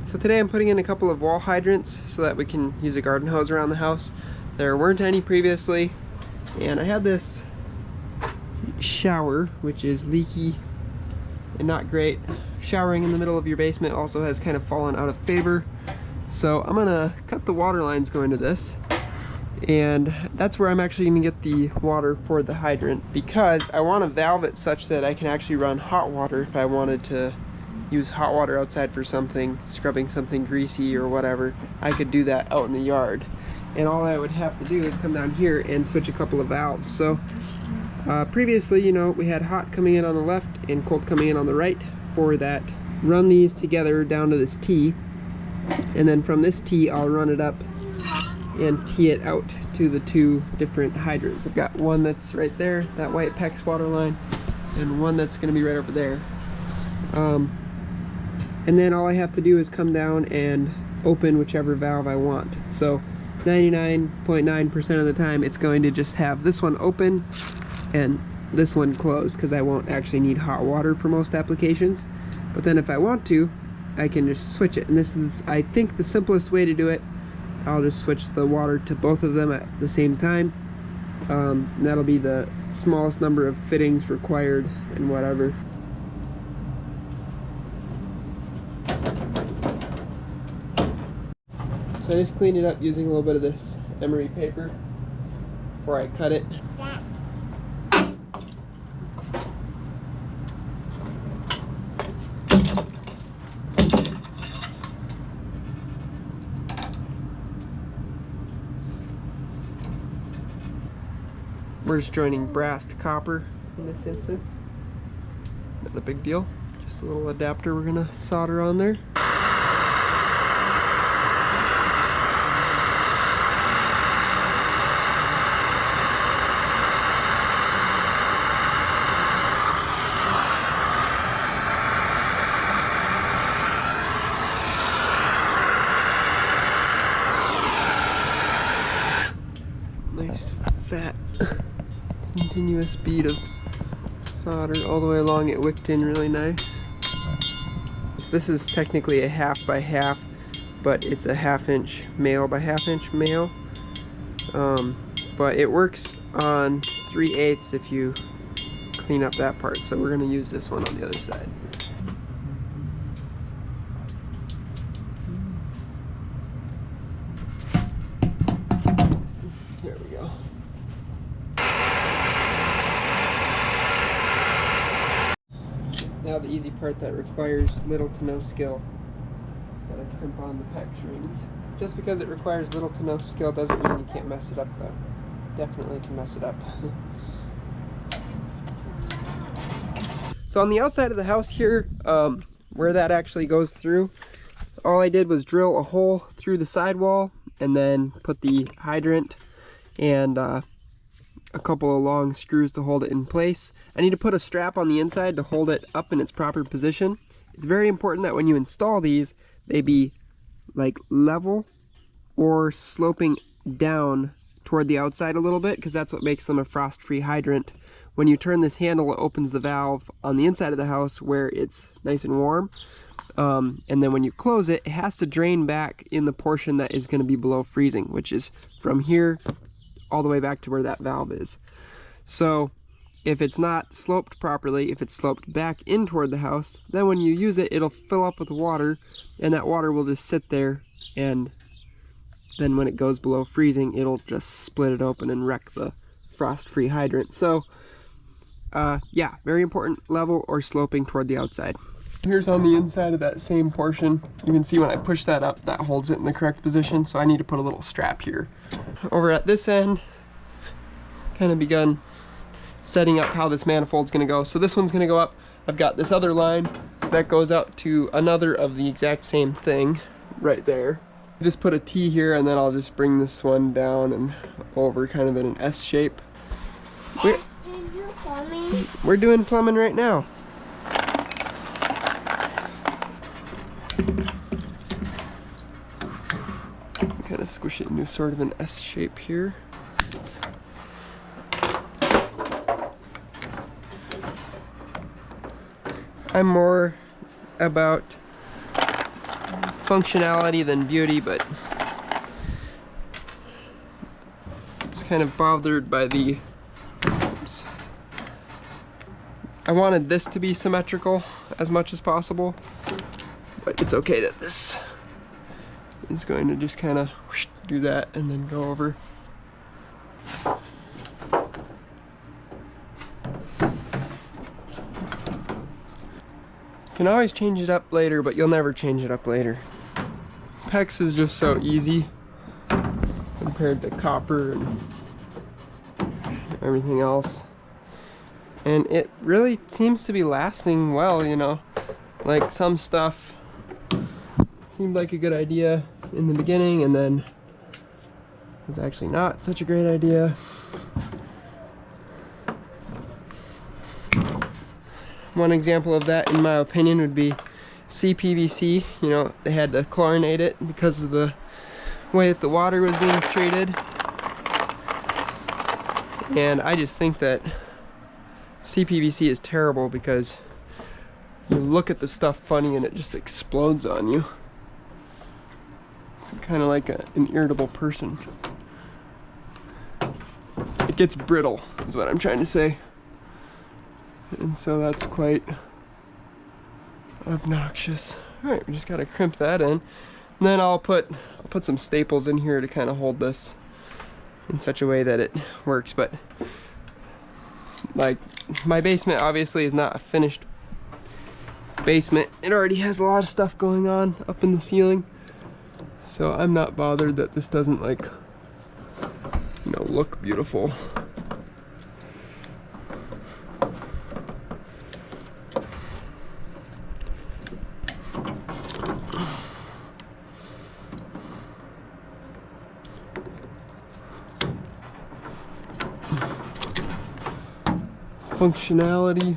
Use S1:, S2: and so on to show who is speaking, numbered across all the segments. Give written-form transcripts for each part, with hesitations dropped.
S1: So today I'm putting in a couple of wall hydrants so that we can use a garden hose around the house. There weren't any previously, and I had this shower which is leaky and not great. Showering in the middle of your basement also has kind of fallen out of favor. So I'm gonna cut the water lines going to this, and that's where I'm actually gonna get the water for the hydrant, because I want to valve it such that I can actually run hot water if I wanted to use hot water outside for something, scrubbing something greasy or whatever. I could do that out in the yard, and all I would have to do is come down here and switch a couple of valves. So previously, you know, we had hot coming in on the left and cold coming in on the right. For that, run these together down to this T, and then from this T I'll run it up and tee it out to the two different hydrants. I've got one that's right there, that white PEX water line, and one that's going to be right over there. And then all I have to do is come down and open whichever valve I want. So 99.9% of the time it's going to just have this one open and this one closed, because I won't actually need hot water for most applications. But then if I want to, I can just switch it, and this is, I think, the simplest way to do it. I'll just switch the water to both of them at the same time. And that'll be the smallest number of fittings required and whatever. So I just cleaned it up using a little bit of this emery paper before I cut it. We're just joining brass to copper in this instance. Not a big deal. Just a little adapter we're gonna solder on there. Nice fat continuous bead of solder all the way along. It wicked in really nice. So this is technically a 1/2 by 1/2, but it's a 1/2 inch male by 1/2 inch male. But it works on 3/8 if you clean up that part. So we're going to use this one on the other side. There we go. Now the easy part that requires little to no skill. Just gotta crimp on the PEX rings. Just because it requires little to no skill doesn't mean you can't mess it up, though. Definitely can mess it up. So on the outside of the house here, where that actually goes through, all I did was drill a hole through the sidewall and then put the hydrant and a couple of long screws to hold it in place. I need to put a strap on the inside to hold it up in its proper position. It's very important that when you install these, they be like level or sloping down toward the outside a little bit, because that's what makes them a frost-free hydrant. When you turn this handle, it opens the valve on the inside of the house where it's nice and warm. And then when you close it, it has to drain back in the portion that is going to be below freezing, which is from here all the way back to where that valve is. So if it's not sloped properly, if it's sloped back in toward the house, then when you use it, it'll fill up with water, and that water will just sit there, and then when it goes below freezing, it'll just split it open and wreck the frost-free hydrant. So yeah, very important, level or sloping toward the outside. Here's on the inside of that same portion. You can see when I push that up, that holds it in the correct position, so I need to put a little strap here. Over at this end, kind of begun setting up how this manifold's gonna go. So this one's gonna go up. I've got this other line that goes out to another of the exact same thing right there. Just put a T here, and then I'll just bring this one down and over kind of in an S shape. We're doing plumbing right now. Kind of squish it into sort of an S shape here. I'm more about functionality than beauty, but it's kind of bothered by the, oops. I wanted this to be symmetrical as much as possible, but it's okay that this is going to just kind of do that and then go over. Can always change it up later, but you'll never change it up later. PEX is just so easy compared to copper and everything else. And it really seems to be lasting well, you know. Like some stuff seemed like a good idea in the beginning and then was actually not such a great idea. One example of that, in my opinion, would be CPVC. You know, they had to chlorinate it because of the way that the water was being treated. And I just think that CPVC is terrible because you look at the stuff funny and it just explodes on you. It's kind of like an irritable person. It gets brittle, is what I'm trying to say. And so that's quite obnoxious. Alright, we just gotta crimp that in. And then I'll put some staples in here to kind of hold this in such a way that it works. But like, my basement obviously is not a finished basement. It already has a lot of stuff going on up in the ceiling. So I'm not bothered that this doesn't, like, you know, look beautiful. Functionality.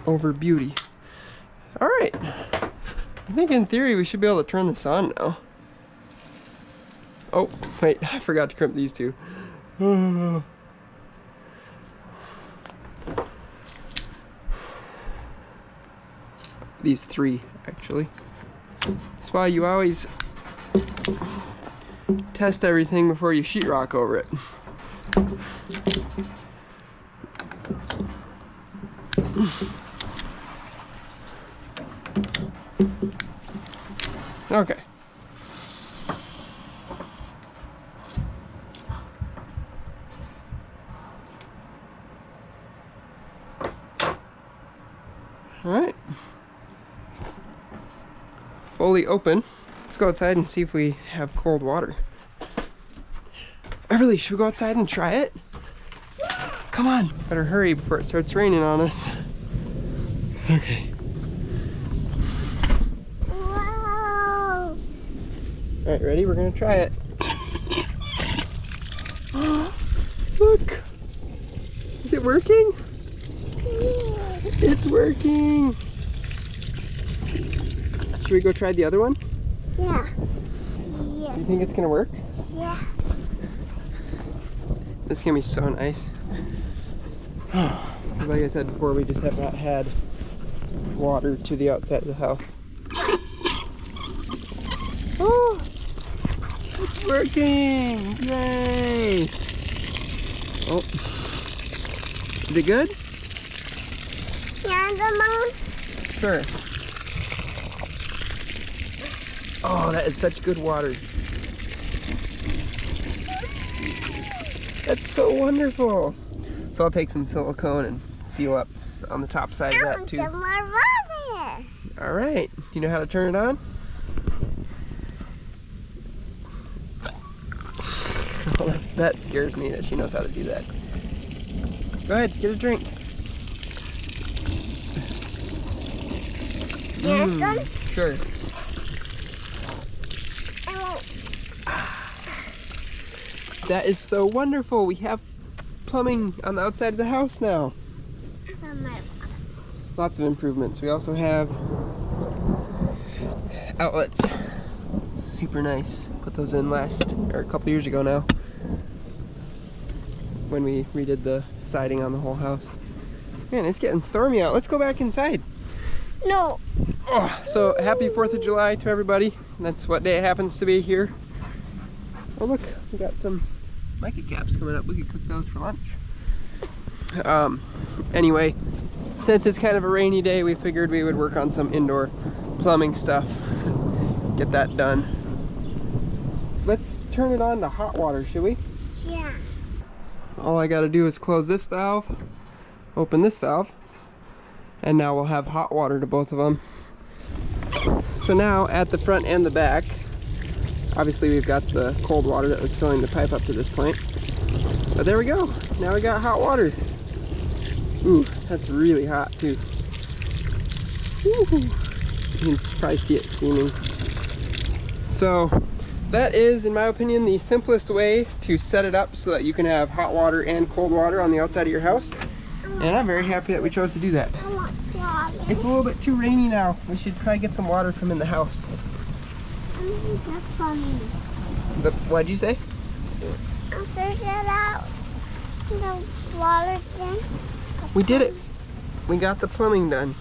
S1: Over beauty. All right. I think in theory we should be able to turn this on now. Oh, wait, I forgot to crimp these two. These three, actually. That's why you always test everything before you sheetrock over it. Okay. All right. Fully open. Let's go outside and see if we have cold water. Everly, should we go outside and try it? Come on. Better hurry before it starts raining on us. Okay.
S2: Wow.
S1: All right, ready? We're gonna try it. Look. Is it working? It's working. Should we go try the other one?
S2: Yeah.
S1: Do you think it's gonna work?
S2: Yeah.
S1: This is gonna be so nice. Because like I said before, we just have not had water to the outside of the house. Oh, it's working! Yay! Oh, is it good?
S2: Yeah, Mom.
S1: Sure. Oh, that is such good water. That's so wonderful. So I'll take some silicone and seal up on the top side of that too.
S2: Some more water.
S1: All right. Do you know how to turn it on? That scares me that she knows how to do that. Go ahead, get a drink. Sure. That is so wonderful. We have plumbing on the outside of the house now. Lots of improvements. We also have outlets. Super nice. Put those in a couple years ago now. when we redid the siding on the whole house. Man, it's getting stormy out. Let's go back inside.
S2: No.
S1: Oh, so happy 4th of July to everybody. That's what day it happens to be here. Oh look, we got some mica caps coming up. We could cook those for lunch. Anyway, since it's kind of a rainy day, we figured we would work on some indoor plumbing stuff. Get that done. Let's turn it on to hot water, should we?
S2: Yeah.
S1: All I gotta do is close this valve, open this valve, and now we'll have hot water to both of them. So now at the front and the back, obviously we've got the cold water that was filling the pipe up to this point. But there we go, now we got hot water. Ooh, that's really hot too. Woo-hoo. You can probably see it steaming. So that is, in my opinion, the simplest way to set it up so that you can have hot water and cold water on the outside of your house. And I'm very happy that we chose to do that.
S2: I want water.
S1: It's a little bit too rainy now. We should probably get some water from in the house.
S2: That's funny.
S1: What'd you say?
S2: I'll search it out. The water thing.
S1: We did it. We got the plumbing done.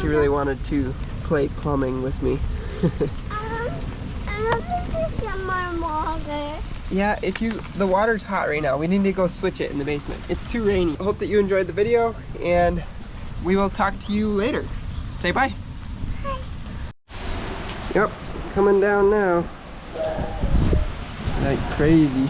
S1: She really wanted to play plumbing with me.
S2: I want to get more water.
S1: Yeah, the water's hot right now. We need to go switch it in the basement. It's too rainy. I hope that you enjoyed the video, and we will talk to you later. Say bye.
S2: Bye.
S1: Yep, coming down now. Like crazy.